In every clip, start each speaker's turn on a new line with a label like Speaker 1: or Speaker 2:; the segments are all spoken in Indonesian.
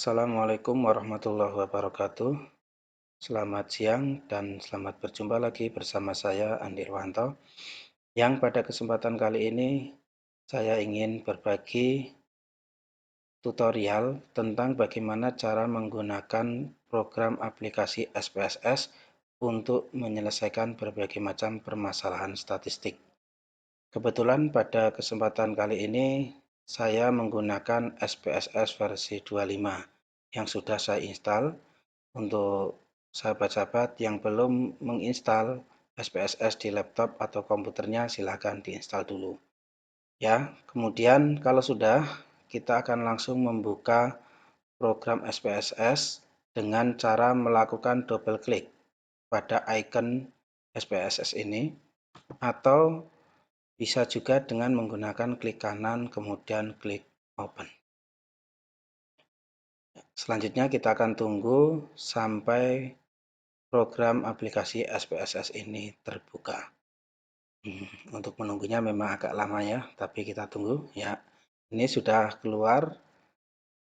Speaker 1: Assalamualaikum warahmatullahi wabarakatuh. Selamat siang dan selamat berjumpa lagi bersama saya Andi Irwanto. Yang pada kesempatan kali ini saya ingin berbagi tutorial tentang bagaimana cara menggunakan program aplikasi SPSS untuk menyelesaikan berbagai macam permasalahan statistik. Kebetulan pada kesempatan kali ini saya menggunakan SPSS versi 25 yang sudah saya install. Untuk sahabat-sahabat yang belum menginstal SPSS di laptop atau komputernya, silakan diinstal dulu. Ya, kemudian kalau sudah, kita akan langsung membuka program SPSS dengan cara melakukan double klik pada icon SPSS ini, atau bisa juga dengan menggunakan klik kanan kemudian klik open. Selanjutnya kita akan tunggu sampai program aplikasi SPSS ini terbuka. Untuk menunggunya memang agak lama ya, tapi kita tunggu ya. Ini sudah keluar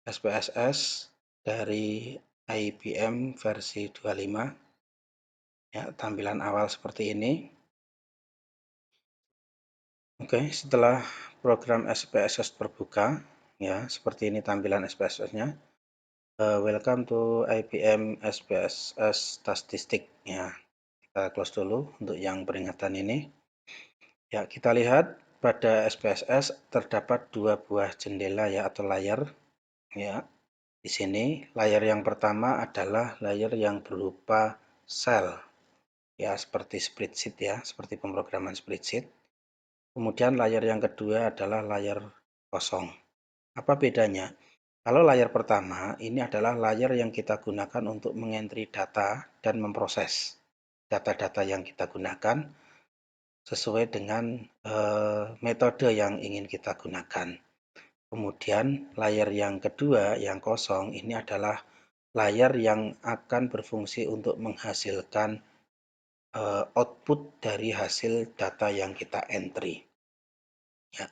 Speaker 1: SPSS dari IBM versi 25. Ya, tampilan awal seperti ini. Oke, setelah program SPSS terbuka, ya, seperti ini tampilan SPSS-nya. Welcome to IBM SPSS Statistik. Ya, kita close dulu untuk yang peringatan ini. Ya, kita lihat pada SPSS terdapat dua buah jendela ya atau layar. Ya, di sini layar yang pertama adalah layar yang berupa sel. Ya, seperti spreadsheet ya, seperti pemrograman spreadsheet. Kemudian layar yang kedua adalah layar kosong. Apa bedanya? Kalau layar pertama ini adalah layar yang kita gunakan untuk mengentri data dan memproses data-data yang kita gunakan sesuai dengan metode yang ingin kita gunakan. Kemudian layar yang kedua yang kosong ini adalah layar yang akan berfungsi untuk menghasilkan output dari hasil data yang kita entry. Ya,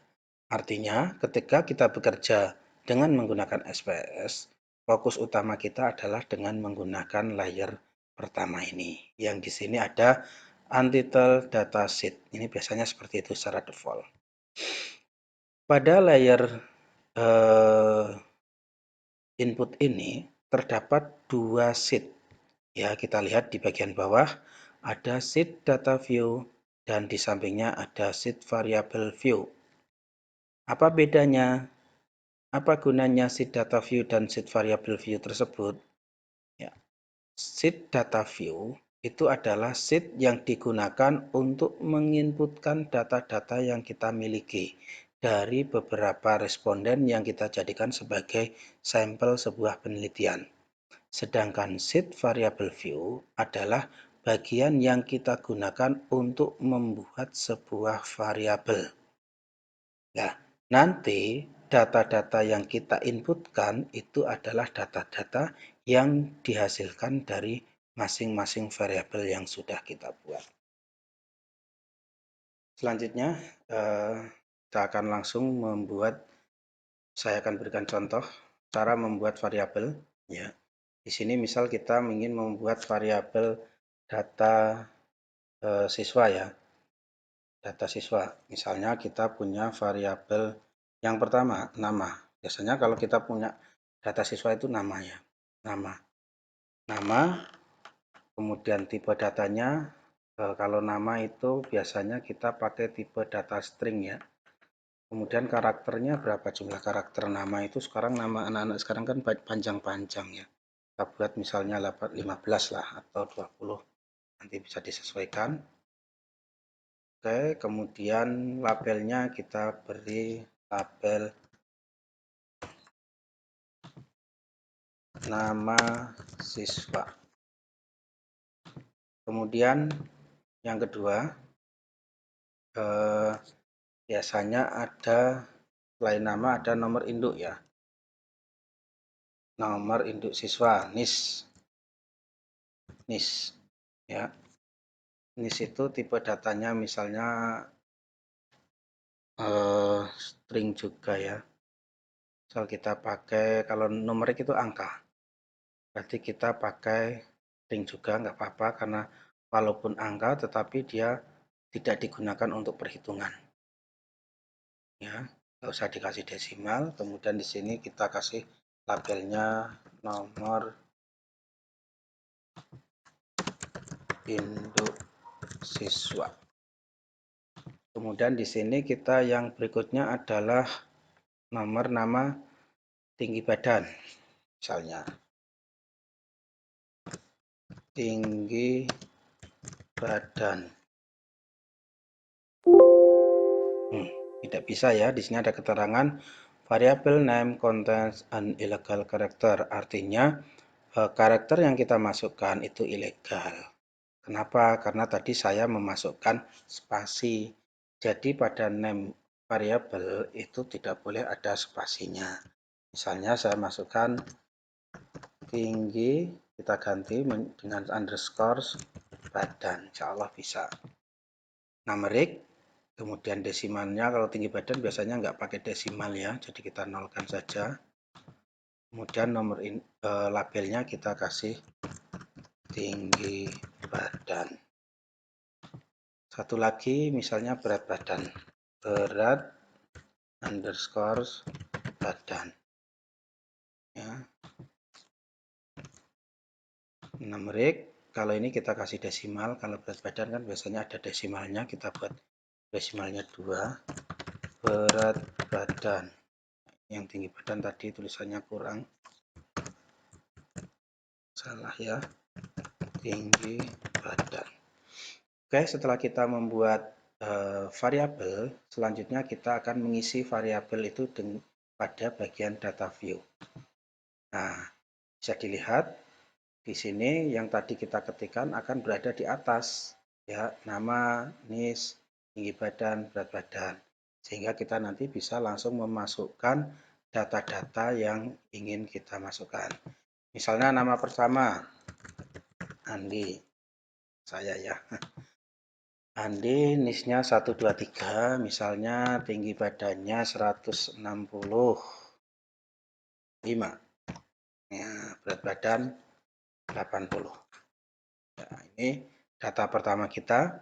Speaker 1: artinya ketika kita bekerja dengan menggunakan SPS, fokus utama kita adalah dengan menggunakan layar pertama ini. Yang di sini ada untitled datasheet. Ini biasanya seperti itu secara default. Pada layar input ini terdapat dua sheet. Ya, kita lihat di bagian bawah ada sheet data view dan di sampingnya ada sheet variable view. Apa bedanya? Apa gunanya sheet data view dan sheet variable view tersebut? Ya, sheet data view itu adalah sheet yang digunakan untuk menginputkan data-data yang kita miliki dari beberapa responden yang kita jadikan sebagai sampel sebuah penelitian. Sedangkan sheet variable view adalah bagian yang kita gunakan untuk membuat sebuah variabel. Nah, nanti data-data yang kita inputkan itu adalah data-data yang dihasilkan dari masing-masing variabel yang sudah kita buat. Selanjutnya, kita akan langsung saya akan berikan contoh cara membuat variabel. Ya, di sini misal kita ingin membuat variabel data siswa ya, data siswa. Misalnya kita punya variabel yang pertama nama. Biasanya kalau kita punya data siswa itu nama ya, nama, kemudian tipe datanya. Kalau nama itu biasanya kita pakai tipe data string ya. Kemudian karakternya berapa jumlah karakter nama itu, sekarang nama anak-anak sekarang kan panjang-panjang ya. Kita buat misalnya 15 lah atau 20, nanti bisa disesuaikan. Oke, kemudian labelnya kita beri label nama siswa. Kemudian yang kedua, biasanya ada selain nama ada nomor induk ya. Nomor induk siswa, NIS. NIS ya. NIS itu tipe datanya misalnya string juga ya. Misal kita pakai, kalau numerik itu angka, berarti kita pakai ring juga nggak apa-apa, karena walaupun angka tetapi dia tidak digunakan untuk perhitungan. Ya, nggak usah dikasih desimal. Kemudian di sini kita kasih labelnya nomor induk siswa. Kemudian di sini kita yang berikutnya adalah nomor nama tinggi badan, misalnya tinggi badan. Tidak bisa ya, di sini ada keterangan variable name contains an illegal character, artinya karakter yang kita masukkan itu ilegal. Kenapa? Karena tadi saya memasukkan spasi. Jadi pada name variable itu tidak boleh ada spasinya. Misalnya saya masukkan tinggi, kita ganti dengan underscore badan, insya Allah bisa. Numerik, kemudian desimalnya, kalau tinggi badan biasanya nggak pakai desimal ya, jadi kita nolkan saja. Kemudian nomor labelnya kita kasih tinggi badan. Satu lagi misalnya berat badan, berat underscore badan. Ya. Numerik, kalau ini kita kasih desimal, kalau berat badan kan biasanya ada desimalnya, kita buat desimalnya 2. Berat badan. Yang tinggi badan tadi tulisannya kurang. Salah ya. Tinggi badan. Oke, setelah kita membuat variabel, selanjutnya kita akan mengisi variabel itu pada bagian data view. Nah, bisa dilihat di sini yang tadi kita ketikkan akan berada di atas, ya, nama, NIS, tinggi badan, berat badan. Sehingga kita nanti bisa langsung memasukkan data-data yang ingin kita masukkan. Misalnya nama pertama, Andi, saya ya. Andi, NIS-nya 123, misalnya tinggi badannya 165. Ya, berat badan 80. Nah, ini data pertama kita.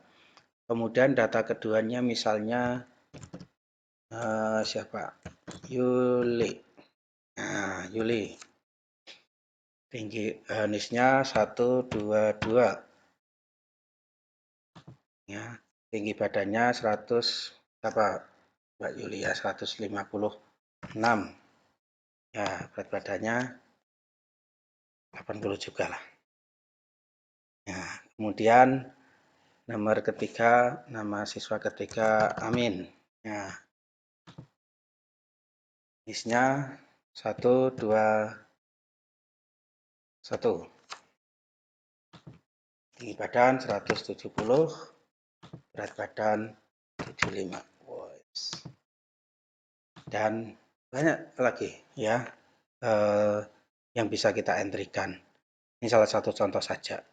Speaker 1: Kemudian data keduanya misalnya siapa? Yuli. Nah, Yuli. Tinggi NIS-nya 122. Ya, tinggi badannya 100 apa? Mbak Yuli ya 156. Ya, berat badannya 80 juga lah. Ya, kemudian nomor ketiga, nama siswa ketiga Amin. Ya, NIS-nya 121. Tinggi badan 170, berat badan 75. Dan banyak lagi ya yang bisa kita entrykan. Ini salah satu contoh saja.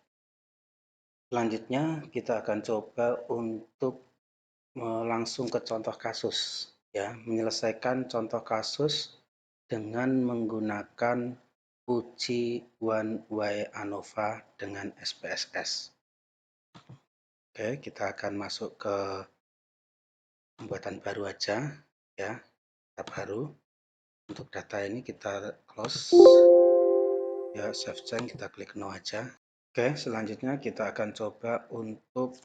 Speaker 1: Selanjutnya kita akan coba untuk langsung ke contoh kasus, ya, menyelesaikan contoh kasus dengan menggunakan uji one way ANOVA dengan SPSS. Oke, kita akan masuk ke pembuatan baru aja, ya, tab baru. Untuk data ini kita close, ya, save change, kita klik no aja. Oke, selanjutnya kita akan coba untuk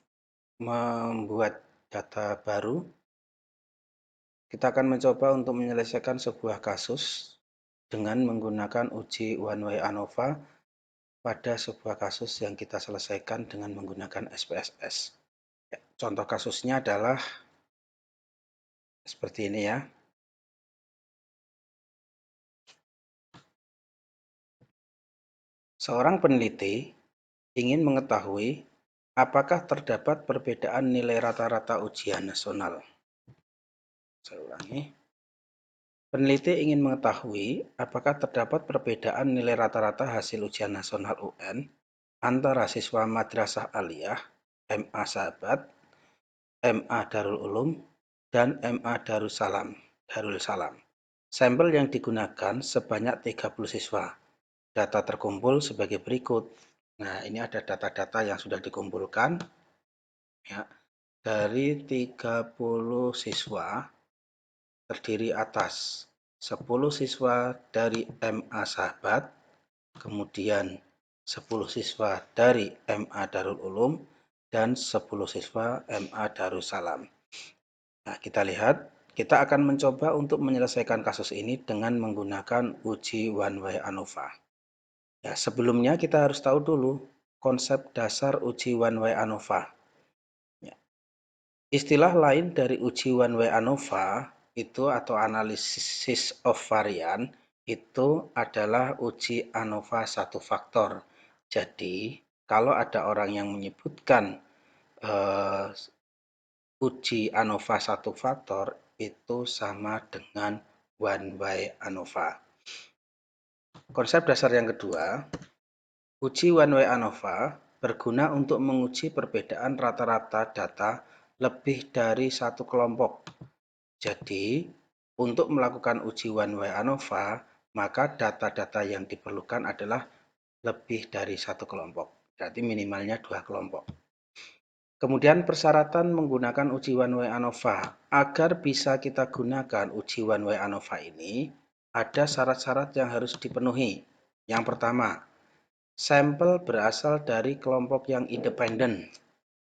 Speaker 1: membuat data baru. Kita akan mencoba untuk menyelesaikan sebuah kasus dengan menggunakan uji one way ANOVA pada sebuah kasus yang kita selesaikan dengan menggunakan SPSS. Ya, contoh kasusnya adalah seperti ini ya. Seorang peneliti ingin mengetahui apakah terdapat perbedaan nilai rata-rata ujian nasional. Saya ulangi. Peneliti ingin mengetahui apakah terdapat perbedaan nilai rata-rata hasil ujian nasional UN antara siswa Madrasah Aliyah, MA Sahabat, MA Darul Ulum, dan MA Darul Salam. Sampel yang digunakan sebanyak 30 siswa. Data terkumpul sebagai berikut. Nah, ini ada data-data yang sudah dikumpulkan ya. Dari 30 siswa terdiri atas 10 siswa dari MA Sahabat, kemudian 10 siswa dari MA Darul Ulum, dan 10 siswa MA Darussalam. Nah, kita lihat, kita akan mencoba untuk menyelesaikan kasus ini dengan menggunakan uji one way ANOVA. Ya, sebelumnya kita harus tahu dulu konsep dasar uji one way ANOVA. Ya. Istilah lain dari uji one way ANOVA itu atau analisis of varian itu adalah uji ANOVA satu faktor. Jadi, kalau ada orang yang menyebutkan uji ANOVA satu faktor itu sama dengan one way ANOVA. Konsep dasar yang kedua, uji one way ANOVA berguna untuk menguji perbedaan rata-rata data lebih dari satu kelompok. Jadi, untuk melakukan uji one way ANOVA, maka data-data yang diperlukan adalah lebih dari satu kelompok. Berarti minimalnya 2 kelompok. Kemudian persyaratan menggunakan uji one way ANOVA. Agar bisa kita gunakan uji one way ANOVA ini, ada syarat-syarat yang harus dipenuhi. Yang pertama, sampel berasal dari kelompok yang independen.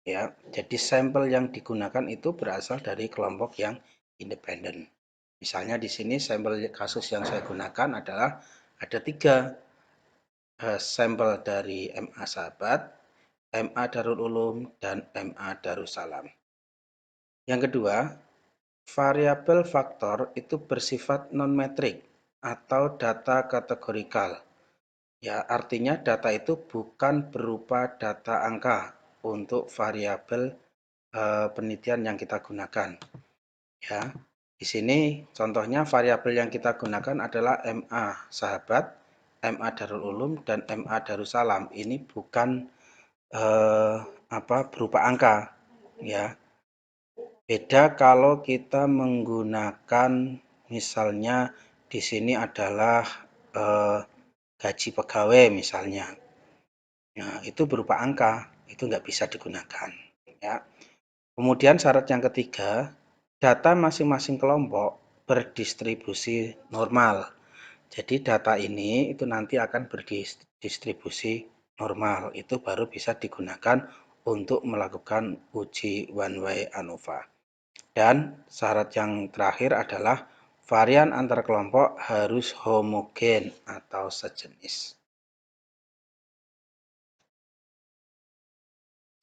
Speaker 1: Ya, jadi sampel yang digunakan itu berasal dari kelompok yang independen. Misalnya di sini sampel kasus yang saya gunakan adalah ada 3 sampel dari MA Sahabat, MA Darul Ulum, dan MA Darussalam. Yang kedua, variabel faktor itu bersifat non-metrik atau data kategorikal. Ya, artinya data itu bukan berupa data angka untuk variabel penelitian yang kita gunakan. Ya, di sini contohnya variabel yang kita gunakan adalah MA Sahabat, MA Darul Ulum, dan MA Darussalam. Ini bukan berupa angka, ya. Beda kalau kita menggunakan misalnya di sini adalah gaji pegawai misalnya. Nah, itu berupa angka, itu nggak bisa digunakan. Ya. Kemudian syarat yang ketiga, data masing-masing kelompok berdistribusi normal. Jadi data ini itu nanti akan berdistribusi normal. Itu baru bisa digunakan untuk melakukan uji one way ANOVA. Dan syarat yang terakhir adalah varian antar kelompok harus homogen atau sejenis.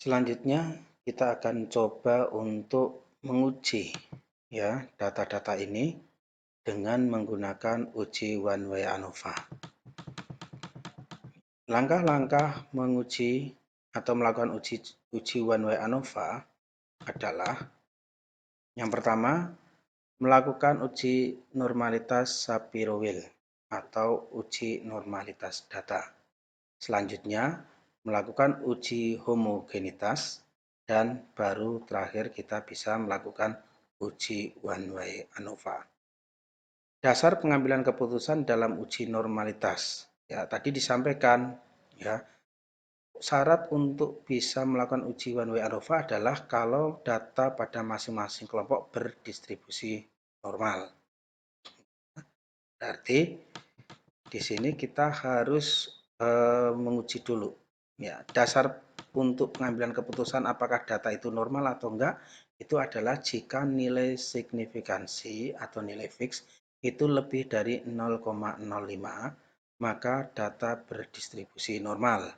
Speaker 1: Selanjutnya kita akan coba untuk menguji ya data-data ini dengan menggunakan uji one way ANOVA. Langkah-langkah menguji atau melakukan uji one way ANOVA adalah yang pertama, melakukan uji normalitas Shapiro-Wilk atau uji normalitas data. Selanjutnya, melakukan uji homogenitas dan baru terakhir kita bisa melakukan uji one way ANOVA. Dasar pengambilan keputusan dalam uji normalitas. Ya, tadi disampaikan ya, syarat untuk bisa melakukan uji one way ANOVA adalah kalau data pada masing-masing kelompok berdistribusi normal. Berarti di sini kita harus menguji dulu. Ya, dasar untuk pengambilan keputusan apakah data itu normal atau enggak, itu adalah jika nilai signifikansi atau nilai fix itu lebih dari 0,05, maka data berdistribusi normal.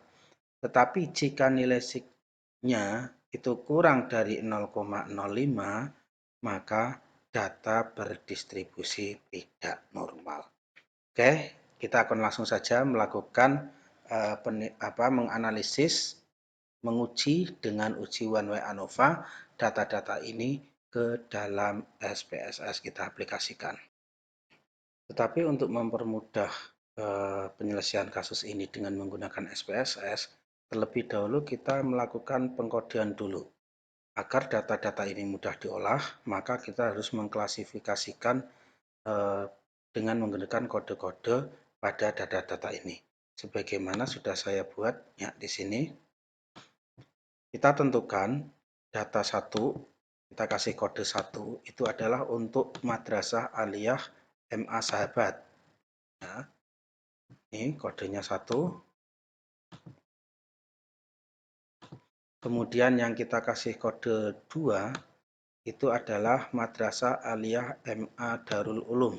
Speaker 1: Tetapi jika nilai signya itu kurang dari 0,05, maka data berdistribusi tidak normal. Oke, kita akan langsung saja melakukan menganalisis, menguji dengan uji one way ANOVA data-data ini ke dalam SPSS kita aplikasikan. Tetapi untuk mempermudah penyelesaian kasus ini dengan menggunakan SPSS, terlebih dahulu kita melakukan pengkodean dulu. Agar data-data ini mudah diolah, maka kita harus mengklasifikasikan dengan menggunakan kode-kode pada data-data ini. Sebagaimana sudah saya buat ya di sini. Kita tentukan data 1, kita kasih kode 1 itu adalah untuk Madrasah Aliyah MA Sahabat. Ya, ini kodenya 1. Kemudian yang kita kasih kode 2 itu adalah Madrasah Aliyah MA Darul Ulum.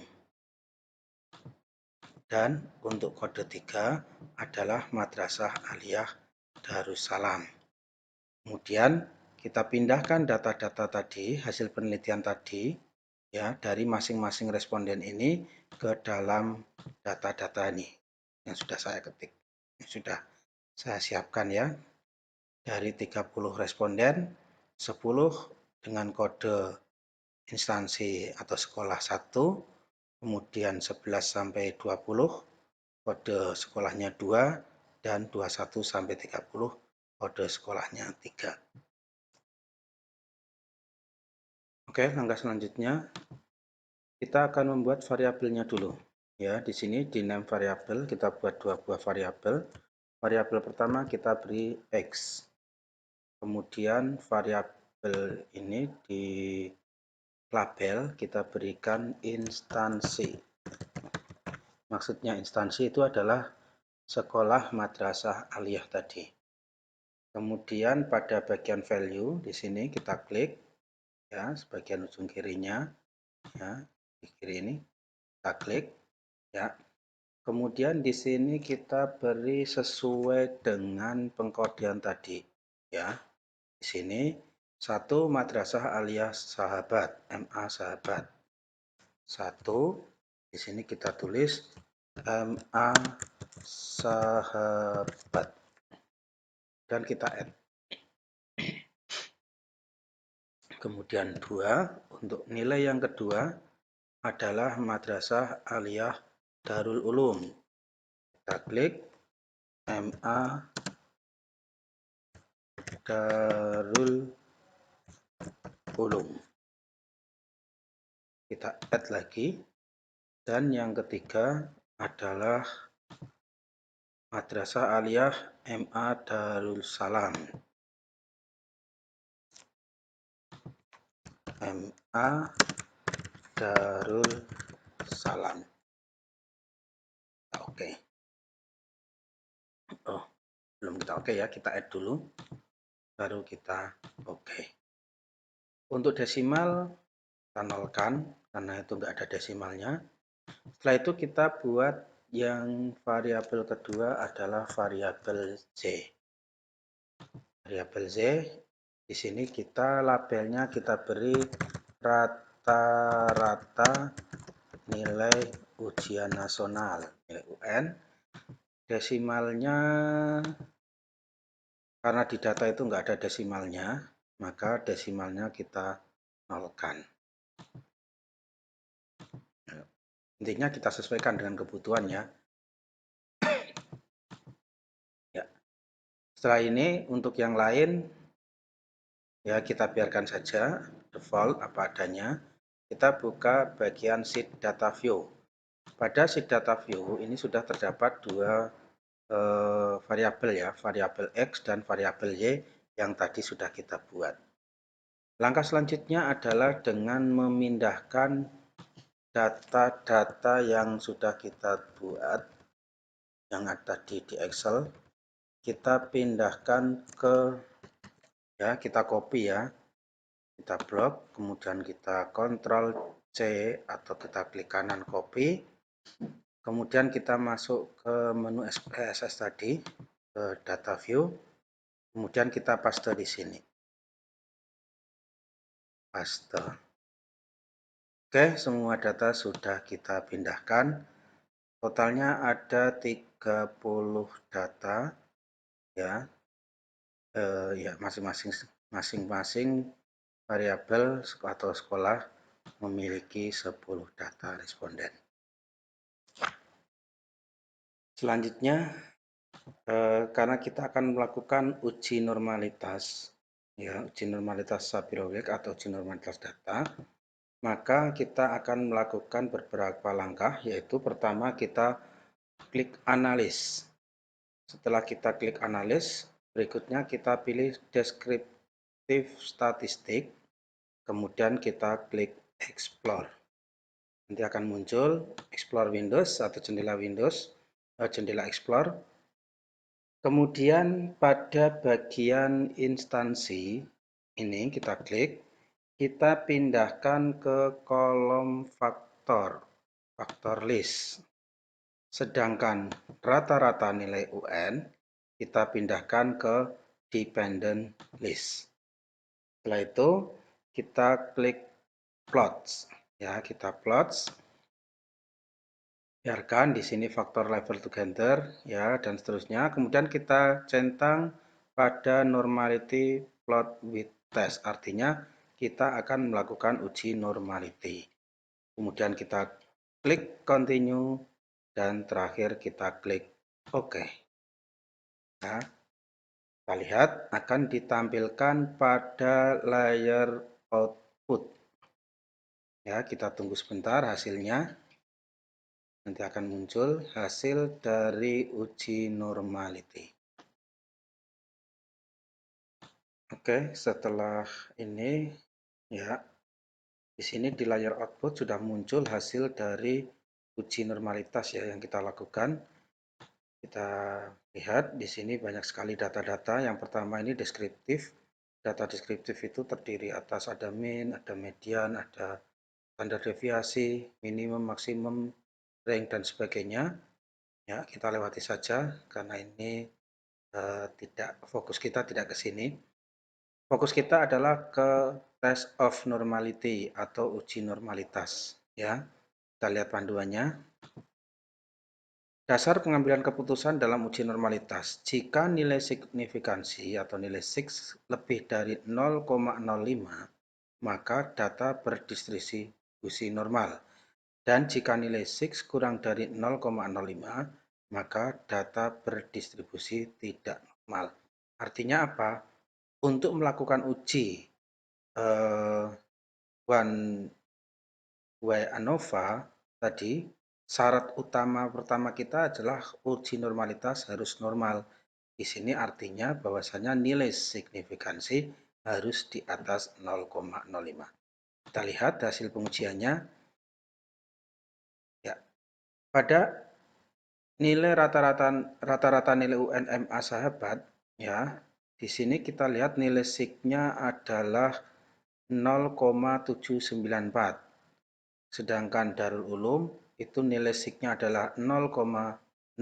Speaker 1: Dan untuk kode 3 adalah Madrasah Aliyah Darussalam. Kemudian kita pindahkan data-data tadi, hasil penelitian tadi, ya, dari masing-masing responden ini ke dalam data-data ini yang sudah saya ketik, yang sudah saya siapkan ya. Dari 30 responden, 10 dengan kode instansi atau sekolah 1, kemudian 11 sampai 20 kode sekolahnya 2, dan 21 sampai 30 kode sekolahnya 3. Oke, langkah selanjutnya kita akan membuat variabelnya dulu. Ya, di sini di name variabel kita buat 2 buah variabel. Variabel pertama kita beri X. Kemudian variabel ini di label kita berikan instansi. Maksudnya instansi itu adalah sekolah madrasah aliyah tadi. Kemudian pada bagian value di sini kita klik ya, sebagian ujung kirinya ya, di kiri ini kita klik ya. Kemudian di sini kita beri sesuai dengan pengkodean tadi ya. Di sini 1 Madrasah Aliyah Sahabat, MA Sahabat. 1 di sini kita tulis MA Sahabat dan kita add. Kemudian 2 untuk nilai yang kedua adalah Madrasah Aliyah Darul Ulum. Kita klik MA Darul Ulum. Kita add lagi. Dan yang ketiga adalah Madrasah Aliyah MA Darussalam. MA Darussalam. Oke. Oh, belum kita oke ya, kita add dulu. Baru kita oke. Untuk desimal kita nolkan karena itu enggak ada desimalnya. Setelah itu kita buat yang variabel kedua adalah variabel Z. Variabel Z di sini kita labelnya kita beri rata-rata nilai ujian nasional, nilai UN. Desimalnya karena di data itu enggak ada desimalnya, maka desimalnya kita nolkan. Intinya kita sesuaikan dengan kebutuhan ya. Ya. Setelah ini untuk yang lain ya kita biarkan saja default apa adanya. Kita buka bagian sheet data view. Pada sheet data view ini sudah terdapat dua variabel ya, variabel X dan variabel Y yang tadi sudah kita buat. Langkah selanjutnya adalah dengan memindahkan data-data yang sudah kita buat yang ada di Excel, kita pindahkan ke ya, kita copy ya, kita blok, kemudian kita Ctrl C atau kita klik kanan copy, kemudian kita masuk ke menu SPSS tadi, ke data view, kemudian kita paste di sini, paste. Oke, semua data sudah kita pindahkan, totalnya ada 30 data ya, ya masing-masing variabel atau sekolah memiliki 10 data responden. Selanjutnya, karena kita akan melakukan uji normalitas, ya, uji normalitas Shapiro-Wilk atau uji normalitas data, maka kita akan melakukan beberapa langkah, yaitu pertama kita klik analis. Setelah kita klik analis, berikutnya kita pilih deskriptif statistik, kemudian kita klik explore. Nanti akan muncul explore Windows atau jendela Windows, jendela explore. Kemudian pada bagian instansi ini kita klik, kita pindahkan ke kolom faktor list. Sedangkan rata-rata nilai UN kita pindahkan ke dependent list. Setelah itu kita klik plots, ya kita plots. Biarkan di sini faktor level together, ya, dan seterusnya. Kemudian kita centang pada normality plot with test, artinya kita akan melakukan uji normality. Kemudian kita klik continue, dan terakhir kita klik OK. Nah, kita lihat akan ditampilkan pada layar output. Ya, kita tunggu sebentar hasilnya. Nanti akan muncul hasil dari uji normality. Oke, setelah ini ya, di sini di layar output sudah muncul hasil dari uji normalitas ya yang kita lakukan. Kita lihat di sini banyak sekali data-data. Yang pertama ini deskriptif. Data deskriptif itu terdiri atas ada mean, ada median, ada standar deviasi, minimum, maksimum, rank, dan sebagainya. Ya, kita lewati saja karena ini tidak, fokus kita tidak ke sini. Fokus kita adalah ke test of normality atau uji normalitas. Ya, kita lihat panduannya. Dasar pengambilan keputusan dalam uji normalitas. Jika nilai signifikansi atau nilai SIX lebih dari 0,05, maka data berdistribusi normal. Dan jika nilai SIX kurang dari 0,05, maka data berdistribusi tidak normal. Artinya apa? Untuk melakukan uji one way ANOVA tadi, syarat utama pertama kita adalah uji normalitas harus normal. Di sini artinya bahwasanya nilai signifikansi harus di atas 0,05. Kita lihat hasil pengujiannya. Ya, pada nilai rata-rata nilai UNMA sahabat, ya, di sini kita lihat nilai SIG-nya adalah 0,794. Sedangkan Darul Ulum itu nilai SIG-nya adalah 0,608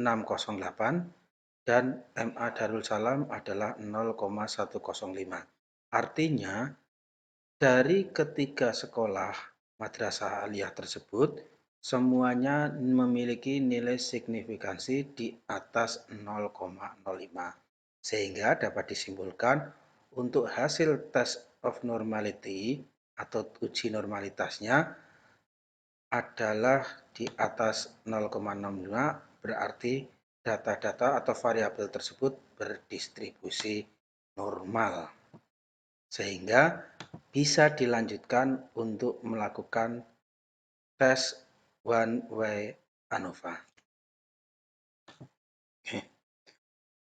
Speaker 1: dan MA Darul Salam adalah 0,105. Artinya dari ketiga sekolah madrasah aliyah tersebut semuanya memiliki nilai signifikansi di atas 0,05. Sehingga dapat disimpulkan untuk hasil test of normality atau uji normalitasnya adalah di atas 0,65, berarti data-data atau variabel tersebut berdistribusi normal. Sehingga bisa dilanjutkan untuk melakukan tes one way ANOVA. Oke.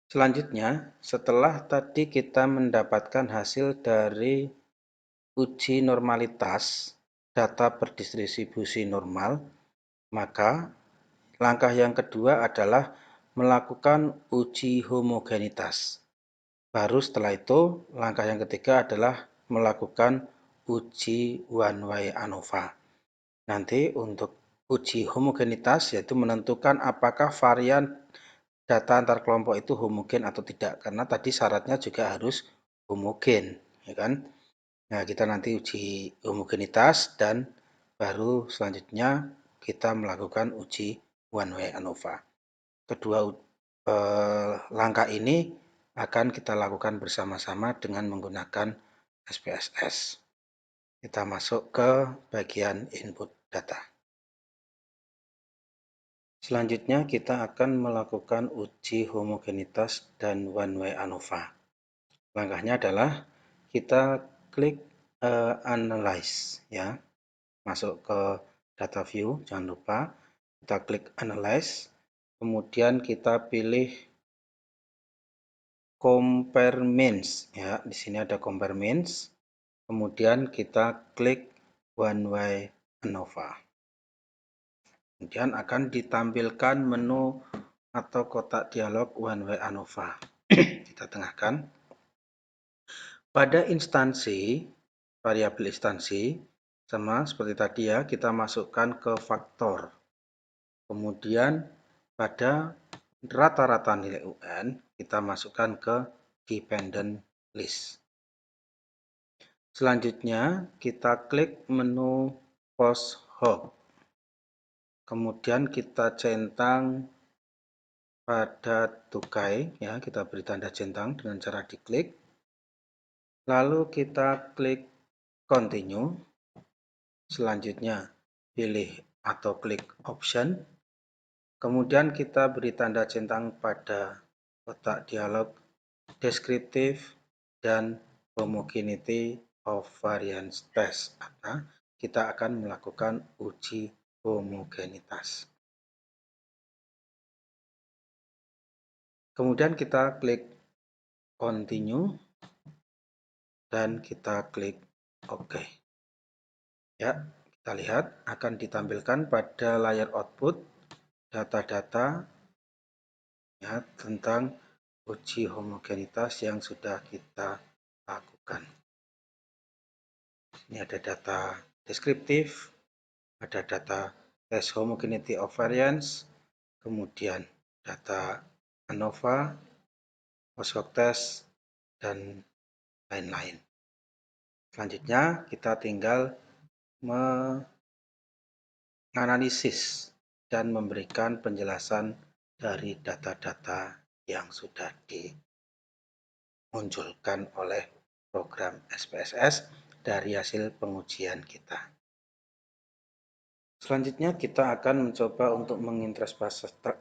Speaker 1: Selanjutnya, setelah tadi kita mendapatkan hasil dari uji normalitas data berdistribusi normal, maka langkah yang kedua adalah melakukan uji homogenitas. Baru setelah itu, langkah yang ketiga adalah melakukan uji one way ANOVA. Nanti untuk uji homogenitas yaitu menentukan apakah varian data antar kelompok itu homogen atau tidak. Karena tadi syaratnya juga harus homogen, ya kan? Nah, kita nanti uji homogenitas dan baru selanjutnya kita melakukan uji one way ANOVA. Kedua langkah ini akan kita lakukan bersama-sama dengan menggunakan SPSS. Kita masuk ke bagian input data. Selanjutnya kita akan melakukan uji homogenitas dan one way ANOVA. Langkahnya adalah kita klik analyze, ya. masuk ke data view, jangan lupa kita klik analyze, kemudian kita pilih compare means ya. Di sini ada compare means. Kemudian kita klik one way ANOVA. Kemudian akan ditampilkan menu atau kotak dialog one way ANOVA. Kita tengahkan. Pada instansi, variabel instansi, sama seperti tadi ya, kita masukkan ke faktor. Kemudian pada rata-rata nilai UN, kita masukkan ke dependent list. Selanjutnya, kita klik menu post hoc. Kemudian kita centang pada tukai, ya, kita beri tanda centang dengan cara diklik. Lalu kita klik continue. Selanjutnya, pilih atau klik option. Kemudian kita beri tanda centang pada kotak dialog descriptive dan homogeneity of variance test, atau kita akan melakukan uji homogenitas. Kemudian kita klik continue dan kita klik OK. Ya, kita lihat akan ditampilkan pada layar output data-data ya tentang uji homogenitas yang sudah kita lakukan. Ini ada data deskriptif, ada data test homogeneity of variance, kemudian data ANOVA, post hoc test, dan lain-lain. Selanjutnya kita tinggal menganalisis dan memberikan penjelasan dari data-data yang sudah dimunculkan oleh program SPSS dari hasil pengujian kita. Selanjutnya kita akan mencoba untuk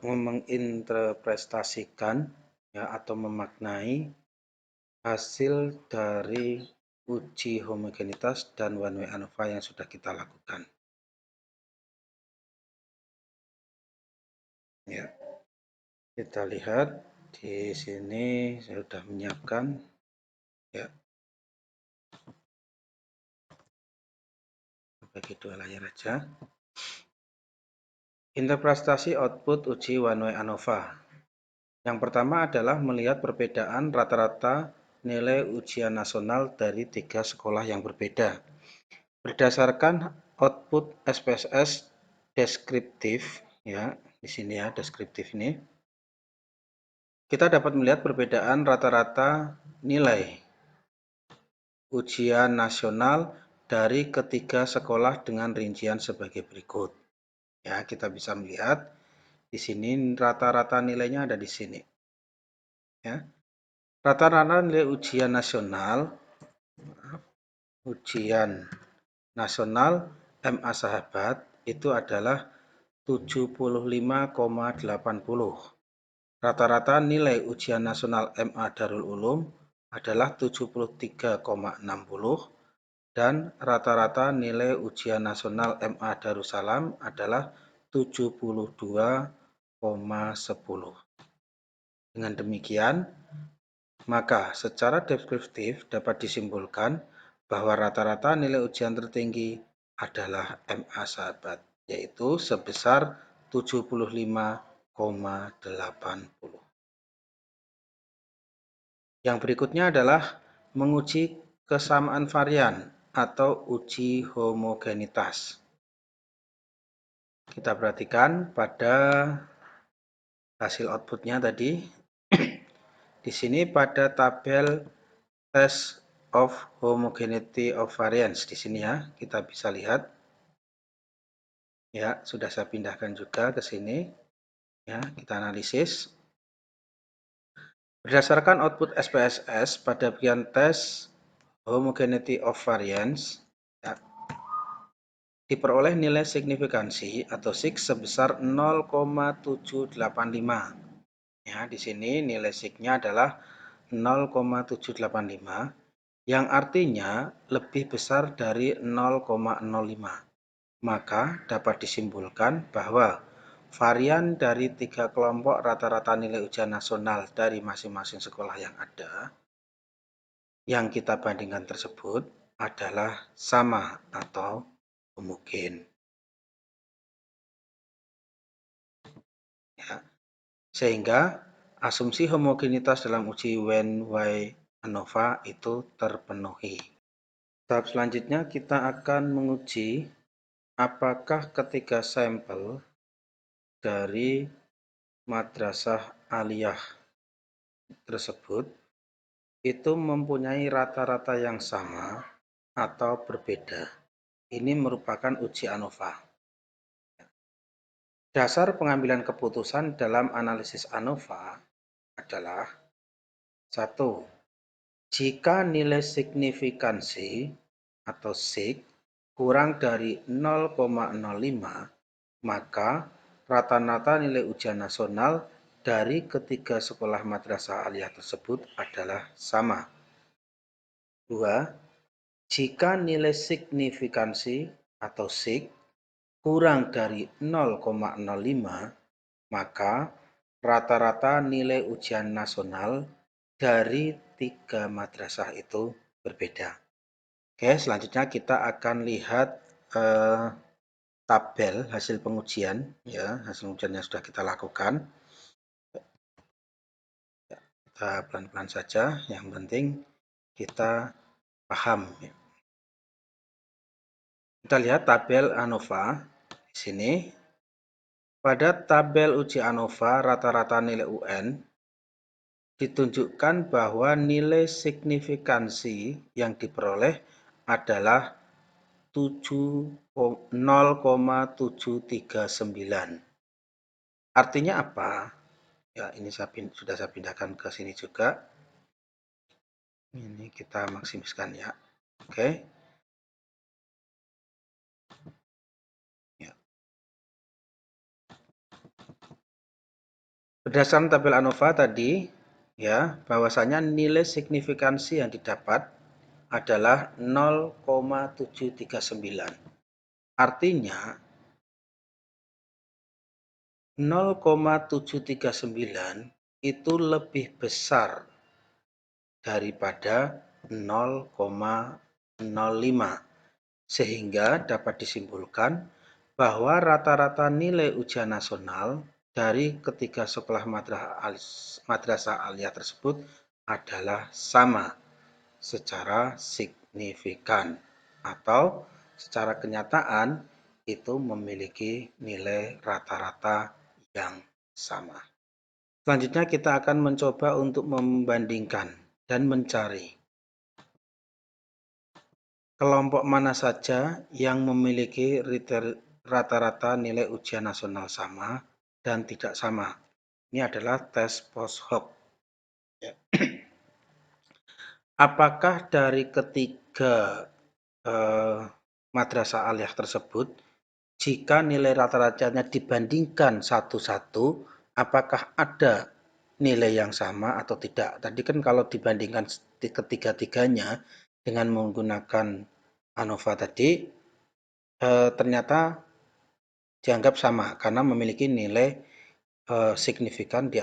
Speaker 1: menginterpretasikan ya, atau memaknai hasil dari uji homogenitas dan one way ANOVA yang sudah kita lakukan. Ya, kita lihat di sini saya sudah menyiapkan ya. Bagi dua layar aja. Interpretasi output uji one way ANOVA. Yang pertama adalah melihat perbedaan rata-rata nilai ujian nasional dari 3 sekolah yang berbeda. Berdasarkan output SPSS deskriptif, ya, di sini ya deskriptif ini, kita dapat melihat perbedaan rata-rata nilai ujian nasional dari ketiga sekolah dengan rincian sebagai berikut. Ya, kita bisa melihat di sini rata-rata nilainya ada di sini. Ya. Rata-rata nilai ujian nasional MA Sahabat itu adalah 75,80. Rata-rata nilai ujian nasional MA Darul Ulum adalah 73,60 dan rata-rata nilai ujian nasional MA Darussalam adalah 72,10. Dengan demikian, maka secara deskriptif dapat disimpulkan bahwa rata-rata nilai ujian tertinggi adalah MA Sahabat, yaitu sebesar 75,80. Yang berikutnya adalah menguji kesamaan varian atau uji homogenitas. Kita perhatikan pada hasil outputnya tadi. Di sini pada tabel test of homogeneity of variance di sini ya, kita bisa lihat. Ya, sudah saya pindahkan juga ke sini. Ya, kita analisis. Berdasarkan output SPSS pada bagian tes homogeneity of variance, ya, diperoleh nilai signifikansi atau SIG sebesar 0,785. Ya, di sini nilai SIG-nya adalah 0,785 yang artinya lebih besar dari 0,05. maka dapat disimpulkan bahwa varian dari 3 kelompok rata-rata nilai ujian nasional dari masing-masing sekolah yang ada, yang kita bandingkan tersebut adalah sama atau homogen. Ya. Sehingga asumsi homogenitas dalam uji Venn-Y-ANOVA itu terpenuhi. Tahap selanjutnya kita akan menguji apakah ketiga sampel dari madrasah aliyah tersebut itu mempunyai rata-rata yang sama atau berbeda. Ini merupakan uji ANOVA. Dasar pengambilan keputusan dalam analisis ANOVA adalah 1. Jika nilai signifikansi atau sig kurang dari 0,05, maka rata-rata nilai ujian nasional dari ketiga sekolah madrasah aliyah tersebut adalah sama. 2. Jika nilai signifikansi atau sig kurang dari 0,05, maka rata-rata nilai ujian nasional dari 3 madrasah itu berbeda. Oke, selanjutnya kita akan lihat tabel hasil pengujian, ya, hasil pengujian yang sudah kita lakukan. Kita pelan-pelan saja, yang penting kita paham. Kita lihat tabel ANOVA di sini. Pada tabel uji ANOVA rata-rata nilai UN ditunjukkan bahwa nilai signifikansi yang diperoleh adalah 0,739. Artinya apa? Ya, ini sudah saya pindahkan ke sini juga. Ini kita maksimiskan ya. Oke. Ya. Berdasarkan tabel ANOVA tadi, ya, bahwasanya nilai signifikansi yang didapat adalah 0,739. Artinya 0,739 itu lebih besar daripada 0,05, sehingga dapat disimpulkan bahwa rata-rata nilai ujian nasional dari ketiga sekolah madrasah aliyah tersebut adalah sama secara signifikan atau secara kenyataan itu memiliki nilai rata-rata yang sama. Selanjutnya kita akan mencoba untuk membandingkan dan mencari kelompok mana saja yang memiliki rata-rata nilai ujian nasional sama dan tidak sama. Ini adalah tes post hoc. Ya. Apakah dari ketiga madrasah aliyah tersebut, jika nilai rata-ratanya dibandingkan satu-satu, apakah ada nilai yang sama atau tidak? Tadi kan kalau dibandingkan ketiga-tiganya dengan menggunakan ANOVA tadi, ternyata dianggap sama karena memiliki nilai signifikansi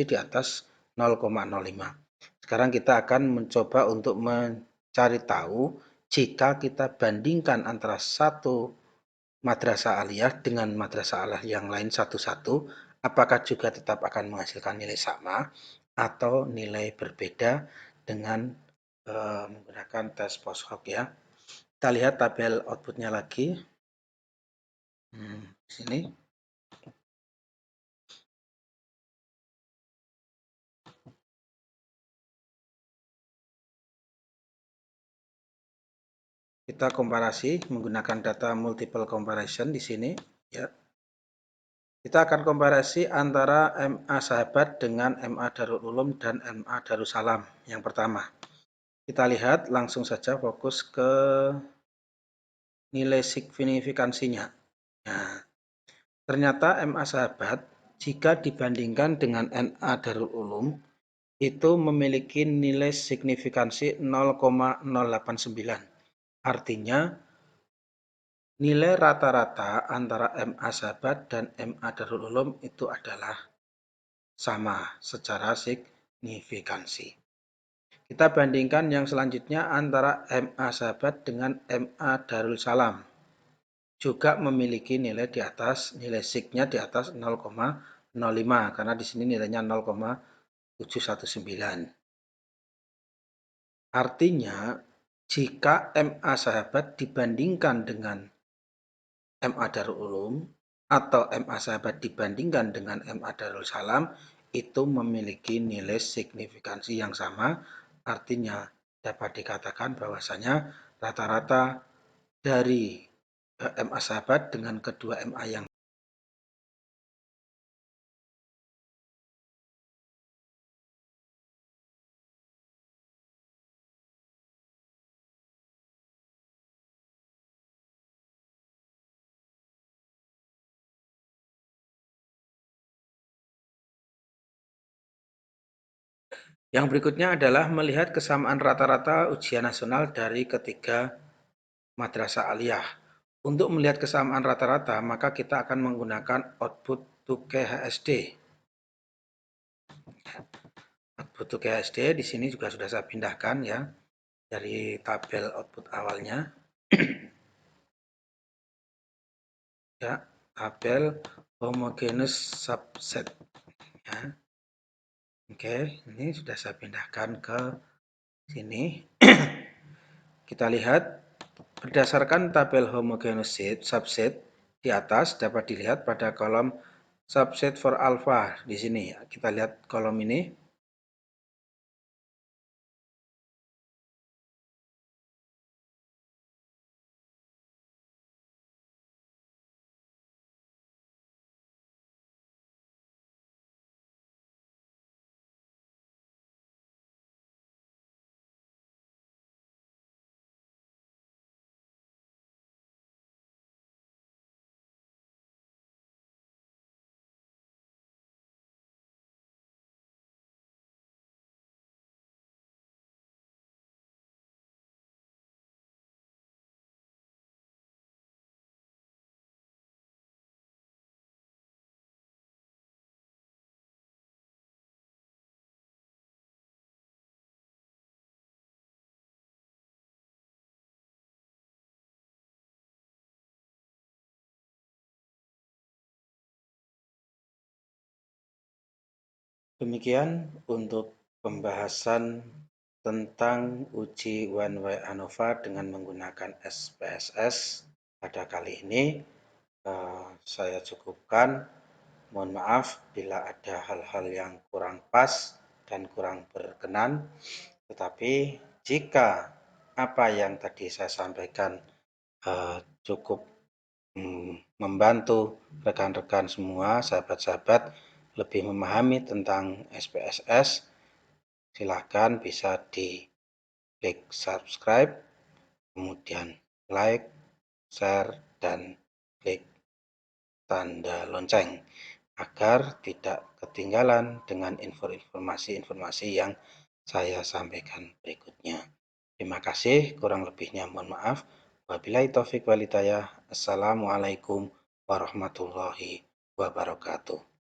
Speaker 1: di atas 0,05. Sekarang kita akan mencoba untuk mencari tahu jika kita bandingkan antara satu madrasah aliyah dengan madrasah aliyah yang lain satu-satu, apakah juga tetap akan menghasilkan nilai sama atau nilai berbeda dengan menggunakan tes post hoc ya. Kita lihat tabel outputnya lagi. Di sini. Kita komparasi menggunakan data multiple comparison di sini ya. Kita akan komparasi antara MA Sahabat dengan MA Darul Ulum dan MA Darussalam yang pertama. Kita lihat langsung saja fokus ke nilai signifikansinya. Nah, ternyata MA Sahabat jika dibandingkan dengan NA Darul Ulum itu memiliki nilai signifikansi 0,089. Artinya nilai rata-rata antara MA sahabat dan MA Darul Ulum itu adalah sama secara signifikansi. Kita bandingkan yang selanjutnya antara MA sahabat dengan MA Darul Salam. Juga memiliki nilai di atas, nilai sig-nya di atas 0,05 karena di sini nilainya 0,719. Artinya, jika MA sahabat dibandingkan dengan MA Darul Ulum atau MA sahabat dibandingkan dengan MA Darul Salam itu memiliki nilai signifikansi yang sama. Artinya dapat dikatakan bahwasanya rata-rata dari MA sahabat dengan kedua MA yang berikutnya adalah melihat kesamaan rata-rata ujian nasional dari ketiga madrasah aliyah. Untuk melihat kesamaan rata-rata, maka kita akan menggunakan output to KHSD. Output to KHSD di sini juga sudah saya pindahkan ya dari tabel output awalnya. Ya, tabel homogeneous subset. Ya. Oke, ini sudah saya pindahkan ke sini. Kita lihat berdasarkan tabel homogeneous subset di atas dapat dilihat pada kolom subset for alpha di sini. Kita lihat kolom ini. Demikian untuk pembahasan tentang uji one way ANOVA dengan menggunakan SPSS pada kali ini. Saya cukupkan. Mohon maaf bila ada hal-hal yang kurang pas dan kurang berkenan. Tetapi jika apa yang tadi saya sampaikan cukup membantu rekan-rekan semua, sahabat-sahabat lebih memahami tentang SPSS, silakan bisa di-klik subscribe, kemudian like, share, dan klik tanda lonceng agar tidak ketinggalan dengan informasi-informasi yang saya sampaikan berikutnya. Terima kasih, kurang lebihnya mohon maaf. Wabillahi taufik walhidayah. Assalamualaikum warahmatullahi wabarakatuh.